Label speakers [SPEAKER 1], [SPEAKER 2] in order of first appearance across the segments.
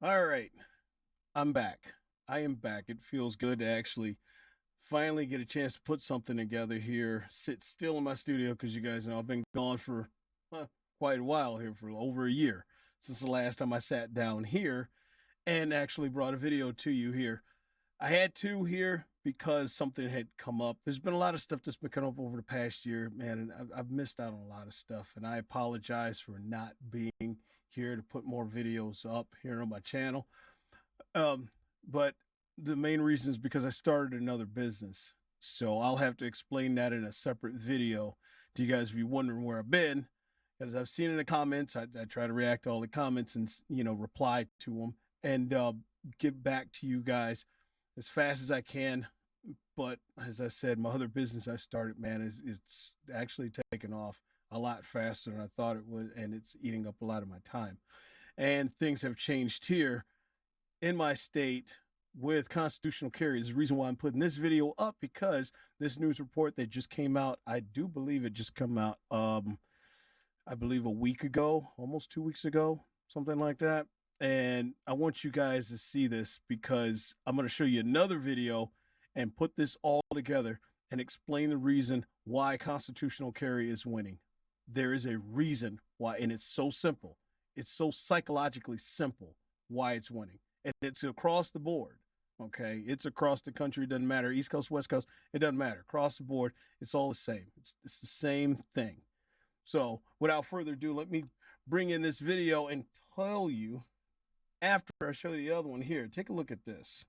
[SPEAKER 1] All right, I'm back. I am back. It feels good to actually finally get a chance to put something together here. Sit still in my studio because you guys know I've been gone for quite a while here, for over a year since the last time I sat down here and actually brought a video to you here. I had to here because something had come up. There's been a lot of stuff that's been coming up over the past year, man, and I've missed out on a lot of stuff. And I apologize for not being here to put more videos up here on my channel. But the main reason is because I started another business. So I'll have to explain that in a separate video to you guys if you're wondering where I've been. As I've seen in the comments, I try to react to all the comments and, reply to them and get back to you guys as fast as I can. But as I said, my other business I started, man, it's actually taken off a lot faster than I thought it would, and it's eating up a lot of my time. And things have changed here in my state with constitutional carry. Is the reason why I'm putting this video up, because this news report that just came out, I do believe it just came out, I believe a week ago, almost 2 weeks ago, something like that. And I want you guys to see this because I'm going to show you another video and put this all together and explain the reason why constitutional carry is winning. There is a reason why, and it's so simple. It's so psychologically simple why it's winning. And it's across the board, okay? It's across the country. It doesn't matter. East Coast, West Coast, it doesn't matter. Across the board, it's all the same. It's the same thing. So without further ado, let me bring in this video and tell you after I show you the other one here. Take a look at this.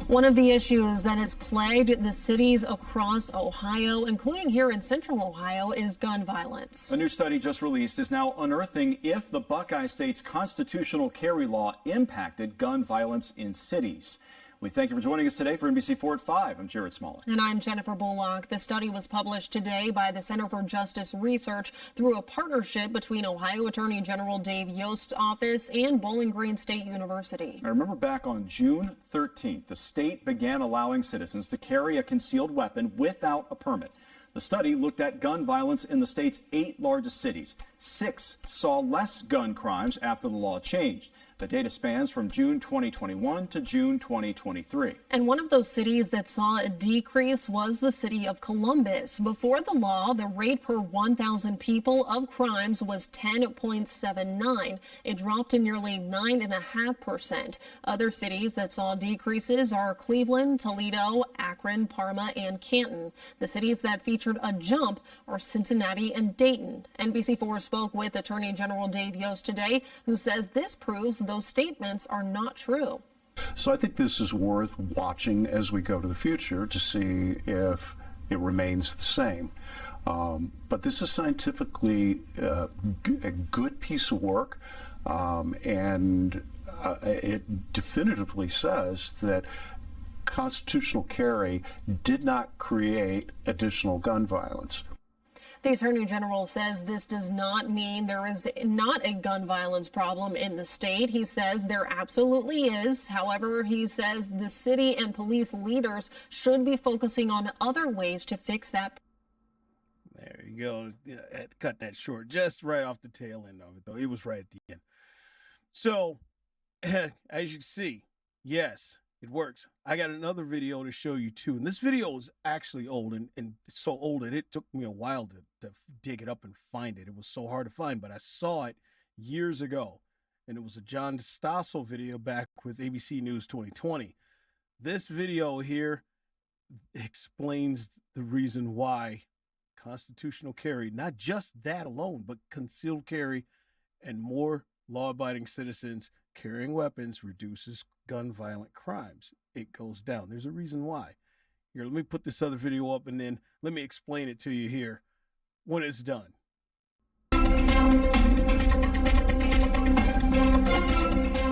[SPEAKER 2] One of the issues that has plagued the cities across Ohio, including here in central Ohio, is gun violence.
[SPEAKER 3] A new study just released is now unearthing if the Buckeye State's constitutional carry law impacted gun violence in cities. We thank you for joining us today for NBC4 at 5. I'm Jared Smollett.
[SPEAKER 2] And I'm Jennifer Bullock. The study was published today by the Center for Justice Research through a partnership between Ohio Attorney General Dave Yost's office and Bowling Green State University.
[SPEAKER 3] I remember back on June 13th, the state began allowing citizens to carry a concealed weapon without a permit. The study looked at gun violence in the state's 8 largest cities. 6 saw less gun crimes after the law changed. The data spans from June 2021 to June 2023.
[SPEAKER 2] And one of those cities that saw a decrease was the city of Columbus. Before the law, the rate per 1,000 people of crimes was 10.79. It dropped to nearly 9.5%. Other cities that saw decreases are Cleveland, Toledo, Akron, Parma, and Canton. The cities that featured a jump are Cincinnati and Dayton. NBC4 spoke with Attorney General Dave Yost today, who says this proves those statements are not true.
[SPEAKER 4] So I think this is worth watching as we go to the future to see if it remains the same. But this is scientifically a good piece of work, and it definitively says that constitutional carry did not create additional gun violence.
[SPEAKER 2] The Attorney General says this does not mean there is not a gun violence problem in the state. He says there absolutely is. However, he says the city and police leaders should be focusing on other ways to fix that.
[SPEAKER 1] There you go. I had to cut that short just right off the tail end of it, though. It was right at the end. So, as you can see, yes, it works. I got another video to show you too. And this video is actually old and so old that it took me a while to dig it up and find it. It was so hard to find, but I saw it years ago. And it was a John Stossel video back with ABC News 2020. This video here explains the reason why constitutional carry, not just that alone, but concealed carry and more law-abiding citizens carrying weapons reduces gun violent crimes. It goes down. There's a reason why. Here, let me put this other video up and then let me explain it to you here when it's done.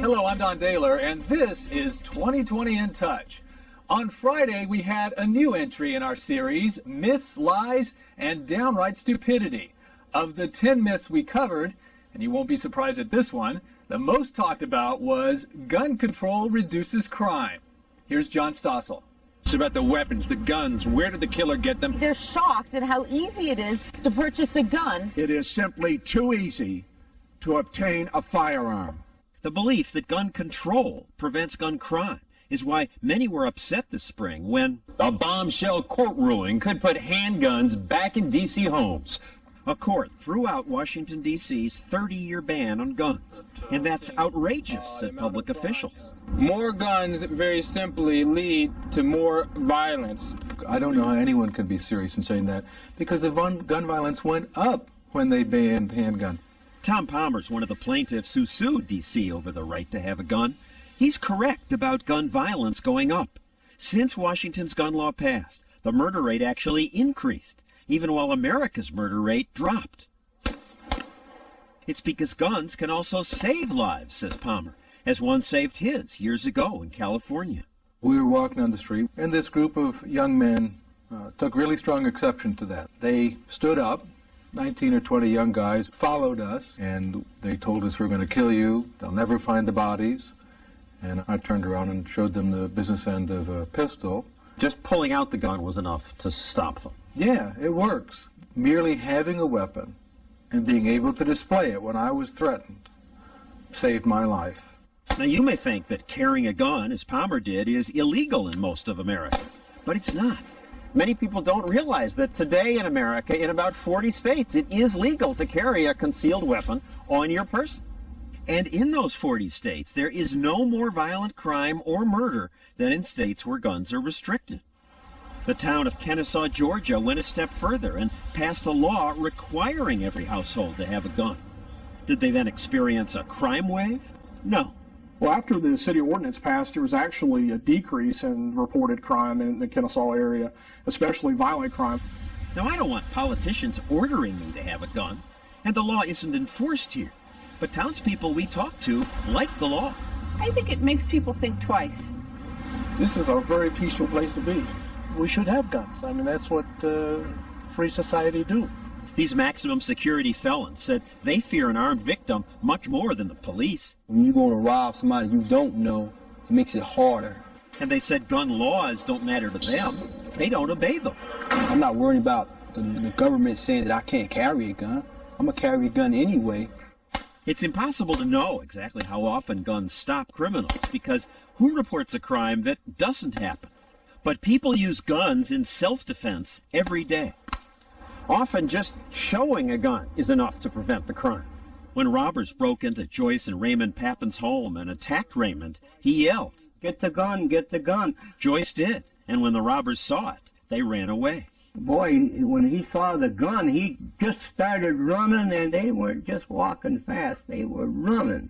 [SPEAKER 5] Hello, I'm Don Daler, and this is 2020 in Touch. On Friday, we had a new entry in our series, Myths, Lies, and Downright Stupidity. Of the 10 myths we covered, and you won't be surprised at this one, the most talked about was gun control reduces crime. Here's John Stossel.
[SPEAKER 6] It's about the weapons, the guns. Where did the killer get them?
[SPEAKER 7] They're shocked at how easy it is to purchase a gun.
[SPEAKER 8] It is simply too easy to obtain a firearm. The belief that gun control prevents gun crime is why many were upset this spring when
[SPEAKER 6] a bombshell court ruling could put handguns back in D.C. homes.
[SPEAKER 8] a court threw out Washington, D.C.'s 30-year ban on guns. And that's outrageous, said public officials.
[SPEAKER 9] More guns, very simply, lead to more violence.
[SPEAKER 10] I don't know how anyone can be serious in saying that, because the gun violence went up when they banned handguns.
[SPEAKER 8] Tom Palmer's one of the plaintiffs who sued D.C. over the right to have a gun. He's correct about gun violence going up. Since Washington's gun law passed, the murder rate actually increased, even while America's murder rate dropped. It's because guns can also save lives, says Palmer, as one saved his years ago in California.
[SPEAKER 10] We were walking on the street, and this group of young men took really strong exception to that. They stood up, 19 or 20 young guys followed us, and they told us, we're going to kill you, they'll never find the bodies. And I turned around and showed them the business end of a pistol.
[SPEAKER 8] Just pulling out the gun was enough to stop them.
[SPEAKER 10] Yeah, it works. Merely having a weapon and being able to display it when I was threatened saved my life.
[SPEAKER 8] Now, you may think that carrying a gun, as Palmer did, is illegal in most of America, but it's not. Many people don't realize that today in America, in about 40 states, it is legal to carry a concealed weapon on your person. And in those 40 states, there is no more violent crime or murder than in states where guns are restricted. The town of Kennesaw, Georgia, went a step further and passed a law requiring every household to have a gun. Did they then experience a crime wave? No.
[SPEAKER 11] Well, after the city ordinance passed, there was actually a decrease in reported crime in the Kennesaw area, especially violent crime.
[SPEAKER 8] Now, I don't want politicians ordering me to have a gun, and the law isn't enforced here. But townspeople we talk to like the law.
[SPEAKER 7] I think it makes people think twice.
[SPEAKER 9] This is a very peaceful place to be. We should have guns. I mean, that's what free society do.
[SPEAKER 8] These maximum security felons said they fear an armed victim much more than the police.
[SPEAKER 12] When you go to rob somebody you don't know, it makes it harder.
[SPEAKER 8] And they said gun laws don't matter to them. They don't obey them.
[SPEAKER 12] I'm not worried about the government saying that I can't carry a gun. I'm going to carry a gun anyway.
[SPEAKER 8] It's impossible to know exactly how often guns stop criminals because who reports a crime that doesn't happen? But people use guns in self-defense every day. Often just showing a gun is enough to prevent the crime. When robbers broke into Joyce and Raymond Pappin's home and attacked Raymond, he yelled,
[SPEAKER 13] "Get the gun, get the gun."
[SPEAKER 8] Joyce did, and when the robbers saw it, they ran away.
[SPEAKER 13] Boy, when he saw the gun, he just started running, and they weren't just walking fast, they were running.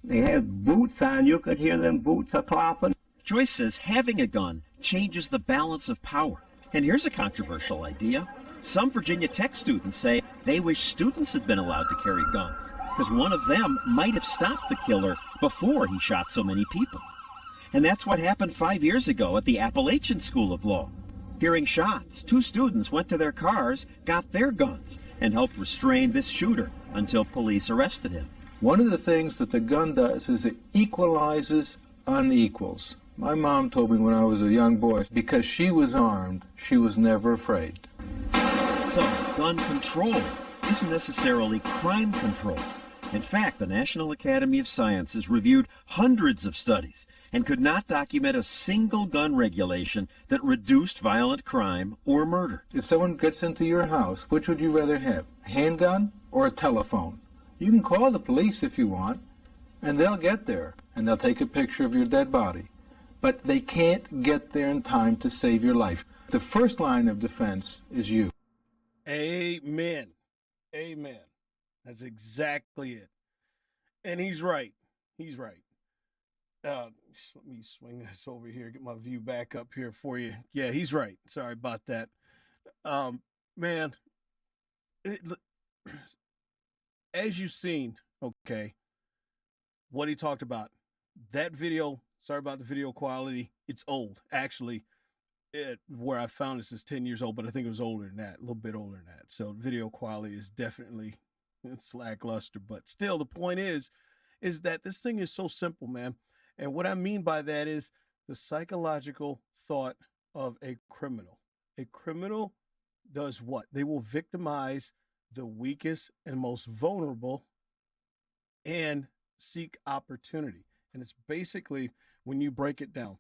[SPEAKER 13] They had boots on, you could hear them boots a-clopping.
[SPEAKER 8] Joyce says having a gun changes the balance of power. And here's a controversial idea. Some Virginia Tech students say they wish students had been allowed to carry guns, because one of them might have stopped the killer before he shot so many people. And that's what happened 5 years ago at the Appalachian School of Law. Hearing shots, 2 students went to their cars, got their guns, and helped restrain this shooter until police arrested him.
[SPEAKER 10] One of the things that the gun does is it equalizes unequals. My mom told me when I was a young boy, because she was armed, she was never afraid.
[SPEAKER 8] So, gun control isn't necessarily crime control. In fact, the National Academy of Sciences reviewed hundreds of studies and could not document a single gun regulation that reduced violent crime or murder.
[SPEAKER 10] If someone gets into your house, which would you rather have, a handgun or a telephone? You can call the police if you want, and they'll get there, and they'll take a picture of your dead body. But they can't get there in time to save your life. The first line of defense is you.
[SPEAKER 1] Amen. Amen. That's exactly it. And he's right. He's right. Let me swing this over here, get my view back up here for you. Yeah, he's right. Sorry about that. Man, as you've seen, okay, what he talked about, that video, sorry about the video quality, it's old. Actually, where I found this is 10 years old, but I think it was older than that, a little bit older than that. So video quality is definitely it's lackluster, but still the point is that this thing is so simple, man. And what I mean by that is the psychological thought of a criminal. A criminal does what? They will victimize the weakest and most vulnerable and seek opportunity. And it's basically, when you break it down,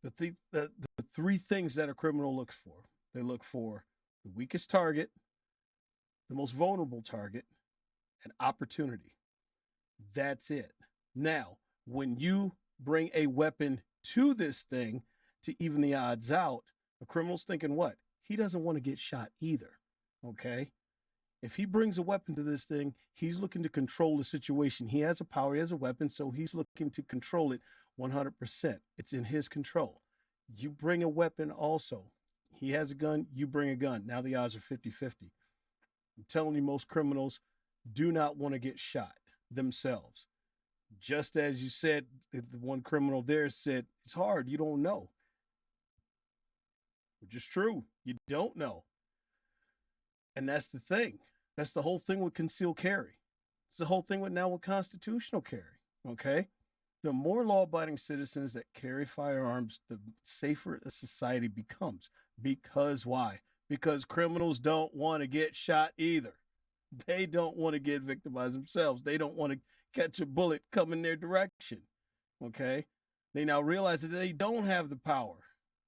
[SPEAKER 1] the three things that a criminal looks for. They look for the weakest target, the most vulnerable target, and opportunity. That's it. Now, when you bring a weapon to this thing to even the odds out, the criminal's thinking what? He doesn't want to get shot either. Okay? If he brings a weapon to this thing, he's looking to control the situation. He has a power, he has a weapon, so he's looking to control it 100%. It's in his control. You bring a weapon also. He has a gun, you bring a gun. Now the odds are 50-50. I'm telling you, most criminals do not want to get shot themselves. Just as you said, the one criminal there said, it's hard, you don't know. Which is true, you don't know. And that's the thing. That's the whole thing with concealed carry. It's the whole thing with constitutional carry, okay? The more law-abiding citizens that carry firearms, the safer a society becomes. Because why? Because criminals don't want to get shot either. They don't want to get victimized themselves. They don't want to catch a bullet coming their direction, okay? They now realize that they don't have the power.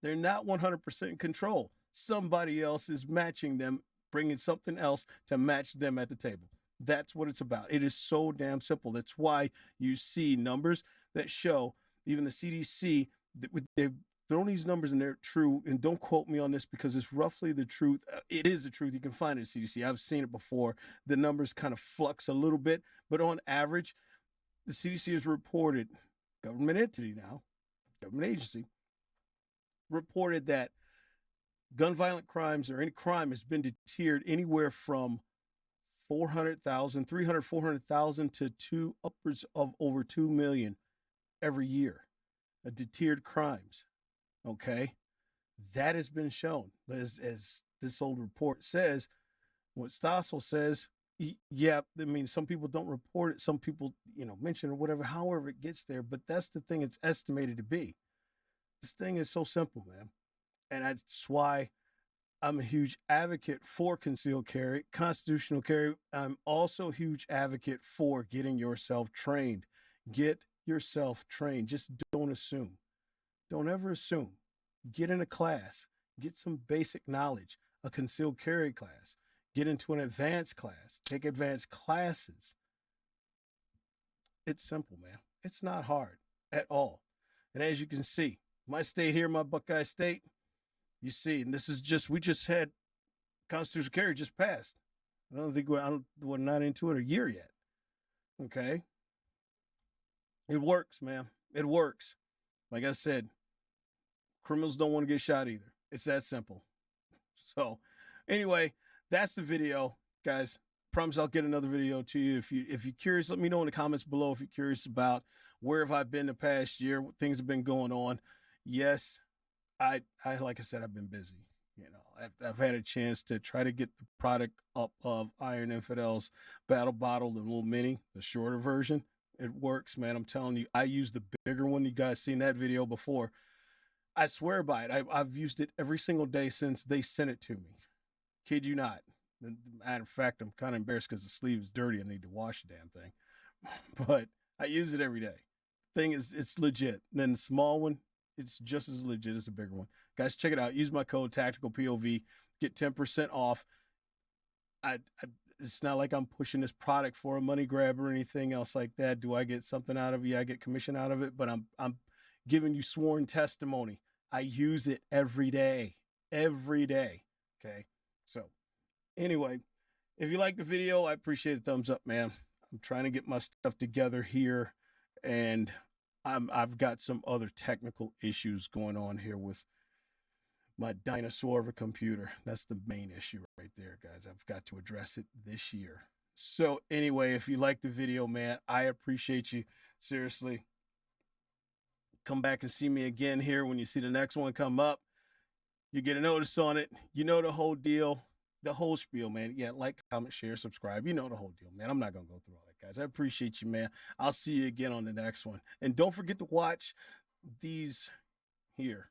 [SPEAKER 1] They're not 100% in control. Somebody else is matching them, bringing something else to match them at the table. That's what it's about. It is so damn simple. That's why you see numbers that show, even the CDC, they've thrown these numbers and they're true. And don't quote me on this because it's roughly the truth. It is the truth. You can find it at CDC. I've seen it before. The numbers kind of flux a little bit, but on average, the CDC has reported, government entity now, government agency, reported that gun violent crimes or any crime has been deterred anywhere from 400,000 to upwards of over 2 million every year. Deterred crimes. Okay. That has been shown. As this old report says, what Stossel says, yeah, I mean, some people don't report it. Some people, mention or whatever, however it gets there. But that's the thing it's estimated to be. This thing is so simple, man. And that's why I'm a huge advocate for concealed carry, constitutional carry. I'm also a huge advocate for getting yourself trained. Get yourself trained. Just don't assume. Don't ever assume. Get in a class. Get some basic knowledge, a concealed carry class. Get into an advanced class. Take advanced classes. It's simple, man. It's not hard at all. And as you can see, my state here, my Buckeye State, you see, and this is we just had constitutional carry just passed. We're not into it a year yet. Okay. It works, man. It works. Like I said, criminals don't want to get shot either. It's that simple. So anyway, that's the video, guys. Promise I'll get another video to you. If you're curious, let me know in the comments below if you're curious about where have I been the past year, what things have been going on. Yes, I like I said, I've been busy. I've had a chance to try to get the product up of Iron Infidels Battle Bottle, the little mini, the shorter version. It works, man. I'm telling you, I use the bigger one. You guys seen that video before. I swear by it. I've used it every single day since they sent it to me. Kid you not. Matter of fact, I'm kind of embarrassed because the sleeve is dirty. I need to wash the damn thing. But I use it every day. Thing is, it's legit. And then the small one, it's just as legit as the bigger one. Guys, check it out. Use my code TACTICALPOV. Get 10% off. It's not like I'm pushing this product for a money grab or anything else like that. Do I get something out of it? Yeah, I get commission out of it, but I'm giving you sworn testimony. I use it every day. Every day. Okay. So anyway, if you like the video, I appreciate a thumbs up, man. I'm trying to get my stuff together here, and I've got some other technical issues going on here with my dinosaur of a computer. That's the main issue right there, guys. I've got to address it this year. So anyway, if you like the video, man, I appreciate you. Seriously. Come back and see me again here when you see the next one come up. You get a notice on it. You know the whole deal. The whole spiel, man. Yeah, like, comment, share, subscribe. You know the whole deal, man. I'm not going to go through all that, guys. I appreciate you, man. I'll see you again on the next one. And don't forget to watch these here.